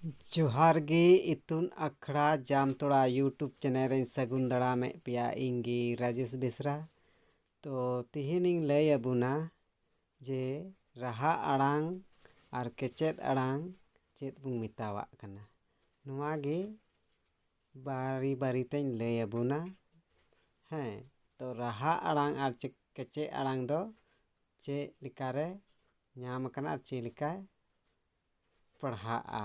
जोहार गे इतुन अखड़ा जामतोड़ा YouTube channel रे सगुन दड़ामे पिया इंगी राजेश बेसरा तो तिहिनिंग लय अबुना जे रहा आड़ांग और केचेद आड़ांग चेद बुं मितावाग कना नुआ गे बारी बारी तें लय अबुना हैं तो रहा आड़ांग और केचे आड़ांग दो चे लिकारे ᱧᱟᱢ ᱠᱟᱱᱟ ᱟᱨ ᱪᱮᱫ ᱞᱮᱠᱟ ᱯᱟᱲᱦᱟᱜᱼᱟ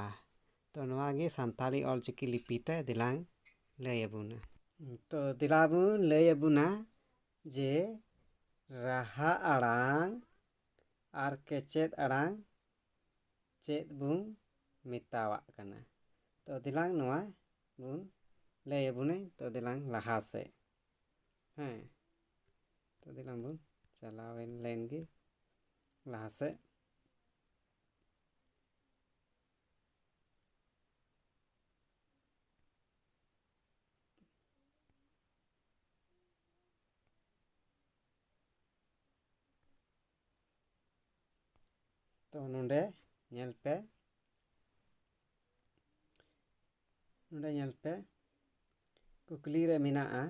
तो ᱱᱚᱣᱟᱜᱮ ᱥᱟᱱᱛᱟᱲᱤ ᱚᱞᱪᱤᱠᱤ ᱞᱤᱯᱤᱛᱮ ᱫᱮᱞᱟᱝ ᱞᱟᱹᱭ ᱟᱵᱚᱱᱟ तो दिलाबुन लय अबुना जे रहा आड़ांग और केचेद आड़ांग चेद बुं मितावाग कना तो दिलांग नोआ बुन लय अबुने तो दिलांग लहा से हैं तो दिलांग बुन चलावेन लेंगे लहा से तो नोंडे ñel पे कुकली रे मेनाआ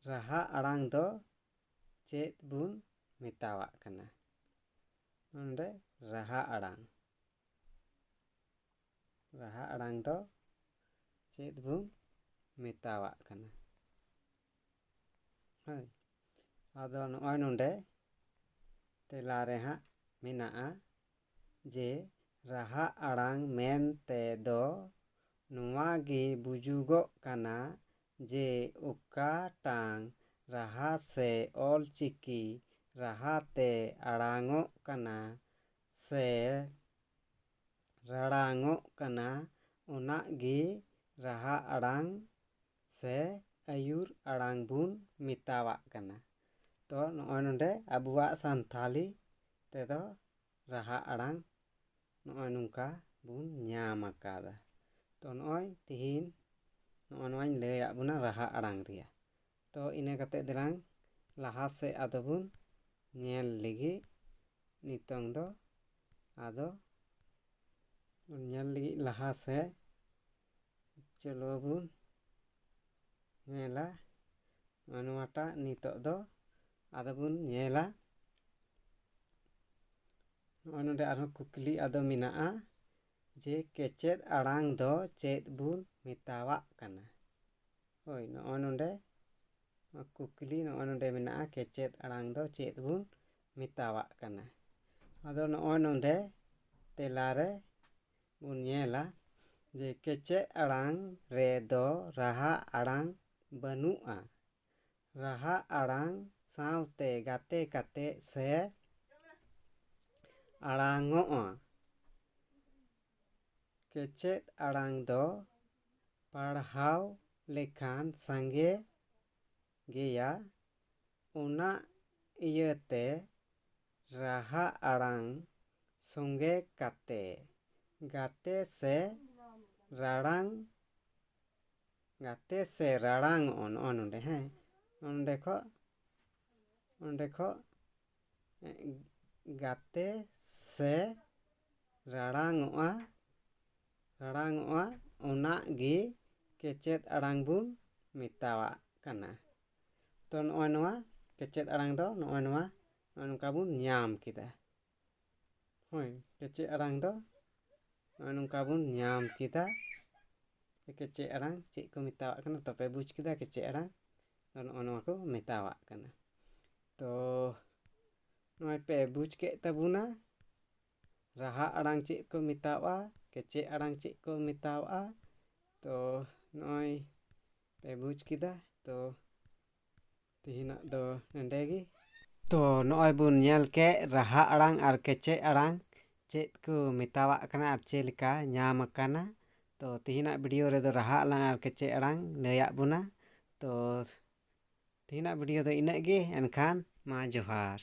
रहा आड़ांग दो चेद बुन मितावाग कना नोंडे रहा आड़ांग दो चेद बुन मितावाग कना हाय आदो नोय नोंडे तेला रे हा मेनाआ जे रहा आड़ांग मेनते दो नुआ गे बुजुगो कना जे उकाटांग रहा से ऑलचिकी रहा ते आड़ांगो कना से रड़ांगो कना उना गे रहा आड़ांग से आयुर आड़ांग बुन मितावाग कना तो नोय नोंडे अबुआ संथाली तेदो रहा आड़ांग नोय नुंका बुन ᱧᱟᱢ अकादा तो नोय तिहिन नोय नोय लय अबुना रहा आड़ांग रिया तो इने कते दिलांग लहा से आदो बुन ñेल लिगी नितोंग दो आदो ñेल लिगी लहा से चलो बुन ñेला नोयटा नितो दो आदो बुन ñेला नोय नोंडे आरो कुकली आदो मेनाआ जे केचेद आड़ांग दो चेद बुन मितावाग कना होय नोय नोंडे कुकली नोय नोंडे मेनाआ केचेद आड़ांग दो चेद बुन मितावाग कना आदो नोय नोंडे तेला रे बुन ñेला जे केचेद आड़ांग रे दो रहा आड़ांग बनुआ रहा आड़ांग सावते गाते काते से आड़ांगोआ केचेद आड़ांग दो पढ़ाव लेखान संगे गेया उना इयते रहा आड़ांग संगे काते गाते से रड़ांग गाते से रड़ांग ओन नोंडे हैं नोंडे खो गाते से रड़ांगोआ उना गे केचेद आड़ांग बुन मितावाग कना तो नोय नोआ केचेद आड़ांग दो नोय नोआ नुका बुन ᱧᱟᱢ किदा होय केचेद आड़ांग दो नोय नुका बुन ᱧाम किदा केचेद आड़ांग चेद को मितावाग कना तो पे बुझ किदा केचेद आड़ांग नोय नोआ को मितावाग कना तो नोय पे बुझ के तबुना रहा आड़ांग चेद को मितावा केचेद आड़ांग चेद को मितावा तो नोय पे बुझ किदा तो तिहिना दो नंडेगी तो नोय बुन ñेल के रहा आड़ांग और केचेद आड़ांग चेद को मितावाग कना और चेद लेका ᱧᱟᱢ अकाना तो तिहिना वीडियो रे दो रहा आड़ांग और केचेद आड़ांग लय अबुना तो तिहिना वीडियो दो इना गे एनखान मा जोहार।